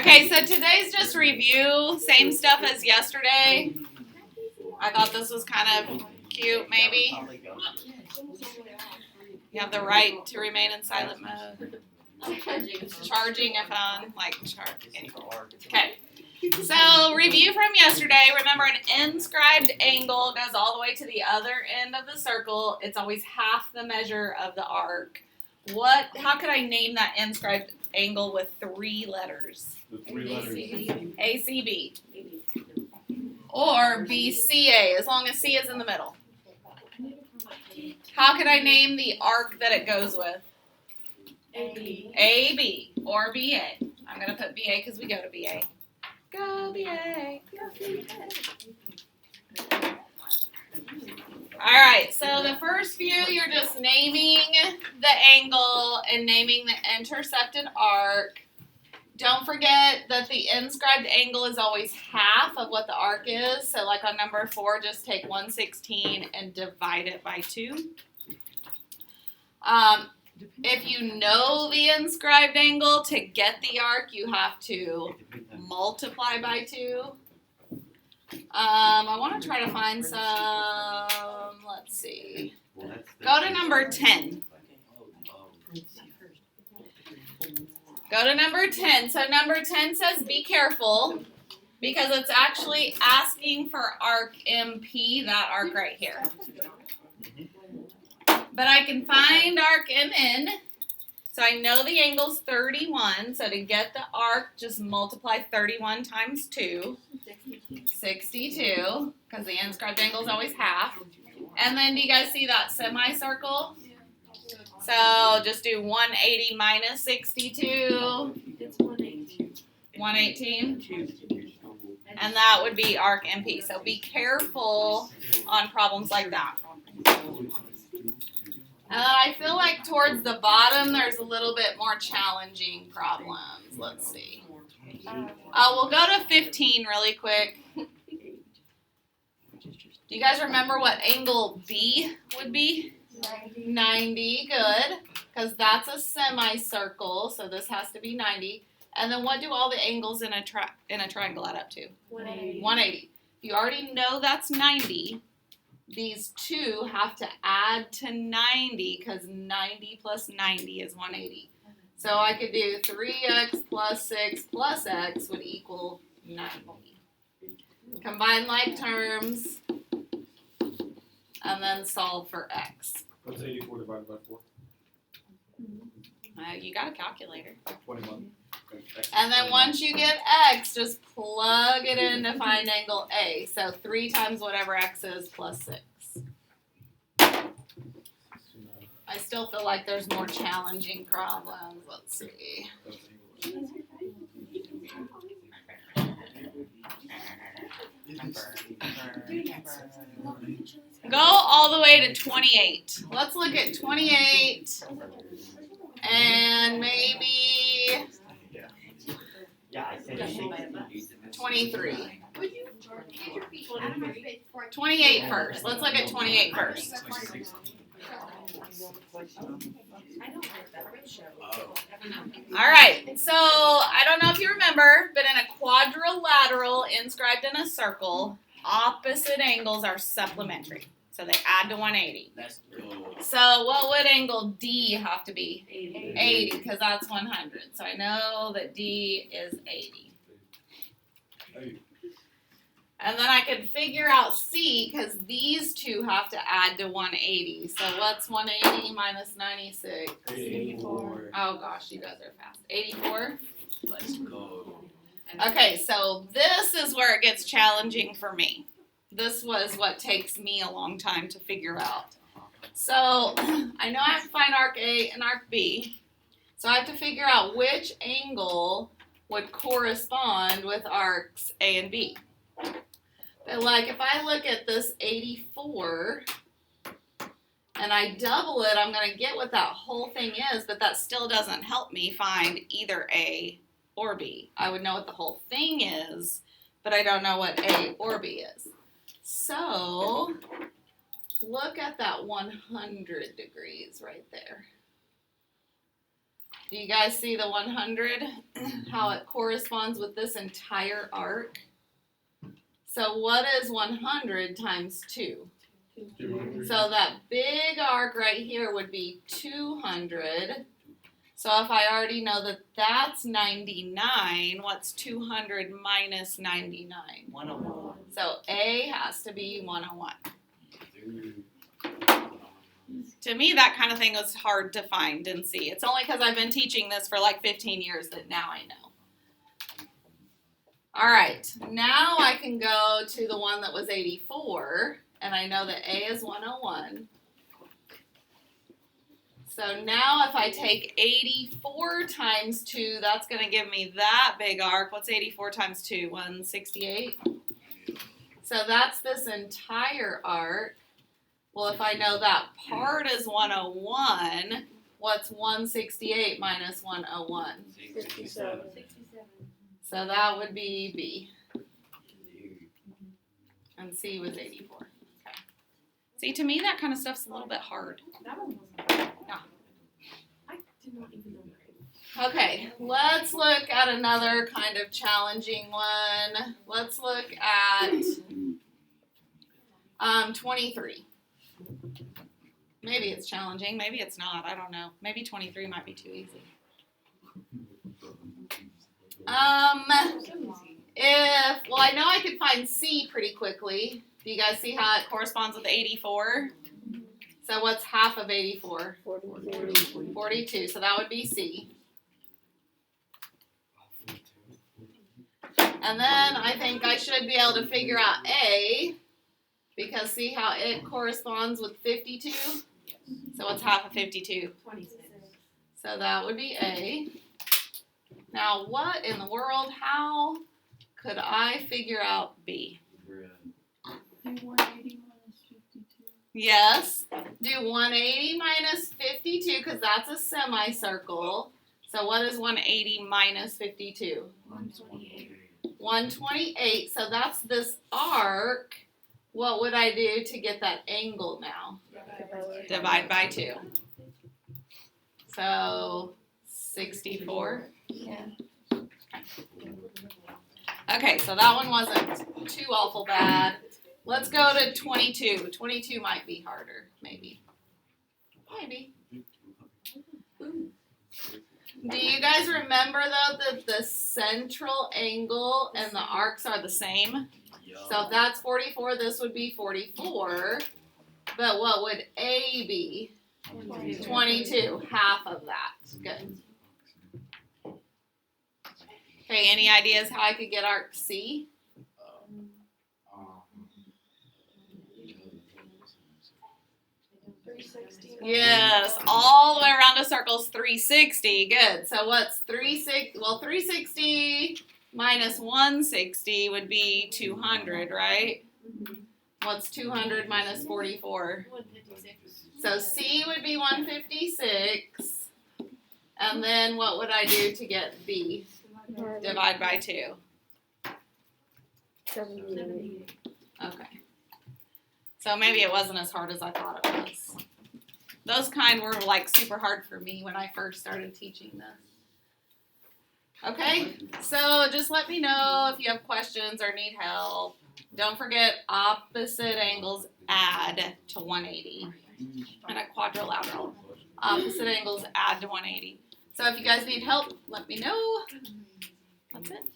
Okay, so today's just review, same stuff as yesterday. I thought this was kind of cute, maybe. You have the right to remain in silent mode. Charging a phone, like charge. Okay, so review from yesterday. Remember, an inscribed angle goes all the way to the other end of the circle. It's always half the measure of the arc. How could I name that inscribed angle with 3 letters? The 3 letters. ACB. Or BCA, as long as C is in the middle. How could I name the arc that it goes with? AB or BA. I'm going to put BA because we go to BA. Go BA. Go BA. All right, so the first few, you're just naming the angle and naming the intercepted arc. Don't forget that the inscribed angle is always half of what the arc is. So like on number 4, just take 1/16 and divide it by 2. If you know the inscribed angle, to get the arc, you have to multiply by 2. I want to try to find some, let's see. Go to number 10. Go to number 10. So number 10 says be careful because it's actually asking for arc MP, that arc right here. But I can find arc MN. So I know the angle's 31. So to get the arc, just multiply 31 times 2. 62, because the inscribed angle is always half. And then do you guys see that semicircle? So just do 180 minus 62. It's 118. 118. And that would be arc MP. So be careful on problems like that. I feel like towards the bottom there's a little bit more challenging problems. Let's see. We'll go to 15 really quick. Do you guys remember what angle B would be? 90, good. Because that's a semicircle, so this has to be 90. And then what do all the angles in a triangle add up to? 180. 180. If you already know that's 90, these 2 have to add to 90 because 90 plus 90 is 180. So I could do 3x plus 6 plus x would equal 90. Combine like terms and then solve for x. What's 84 divided by 4? You got a calculator. 21. Okay. And then once you get x, just plug it in to find angle A. So 3 times whatever x is plus 6. I still feel like there's more challenging problems. Let's see. Go all the way to 28. Let's look at 28 and maybe 23. 28 first. Let's look at 28 first. All right, so I don't know if you remember, but in a quadrilateral inscribed in a circle, opposite angles are supplementary. So they add to 180. So what would angle D have to be? 80, because that's 100. So I know that D is 80. And then I can figure out C because these 2 have to add to 180. So what's 180 minus 96? 84. Oh gosh, you guys are fast. 84? Let's go. Okay, so this is where it gets challenging for me. This was what takes me a long time to figure out. So I know I have to find arc A and arc B. So I have to figure out which angle would correspond with arcs A and B. But like if I look at this 84 and I double it, I'm going to get what that whole thing is, but that still doesn't help me find either A or B. I would know what the whole thing is, but I don't know what A or B is. So look at that 100 degrees right there. Do you guys see the 100? How it corresponds with this entire arc? So what is 100 times 2? 200. So that big arc right here would be 200. So if I already know that that's 99, what's 200 minus 99? 101. So A has to be 101. To me, that kind of thing was hard to find and see. It's only because I've been teaching this for like 15 years that now I know. All right, now I can go to the one that was 84, and I know that A is 101. So now if I take 84 times 2, that's going to give me that big arc. What's 84 times 2? 168? So that's this entire arc. Well, if I know that part is 101, what's 168 minus 101? 67. So that would be B. And C was 84. Okay. See, to me, that kind of stuff's a little bit hard. That one wasn't. Yeah. I did not even know that. Okay, let's look at another kind of challenging one. Let's look at 23. Maybe it's challenging, maybe it's not, I don't know. Maybe 23 might be too easy. Well, I know I could find C pretty quickly. Do you guys see how it corresponds with 84? So what's half of 84? 42, so that would be C. And then I think I should be able to figure out A, because see how it corresponds with 52? So what's half of 52? 26. So that would be A. Now what in the world, how could I figure out B? Do 180 minus 52. Yes, do 180 minus 52 because that's a semicircle. So what is 180 minus 52? 128. 128, so that's this arc. What would I do to get that angle now? Divide by 2. So 64. Yeah. Okay, so that one wasn't too awful bad. Let's go to 22. 22 might be harder, maybe. Maybe. Do you guys remember though that the central angle and the arcs are the same? So if that's 44, this would be 44. But what would A be? 22, half of that. Good. Okay, any ideas how I could get arc C? Yes, all the way around a circle is 360. Good. So what's 360? Well, 360 minus 160 would be 200, right? What's 200 minus 44? 156. So C would be 156. And then what would I do to get B? Divide by 2. 78. Okay. So maybe it wasn't as hard as I thought it was. Those kind were like super hard for me when I first started teaching this. Okay, so just let me know if you have questions or need help. Don't forget opposite angles add to 180. And a quadrilateral. Opposite angles add to 180. So if you guys need help, let me know. That's it.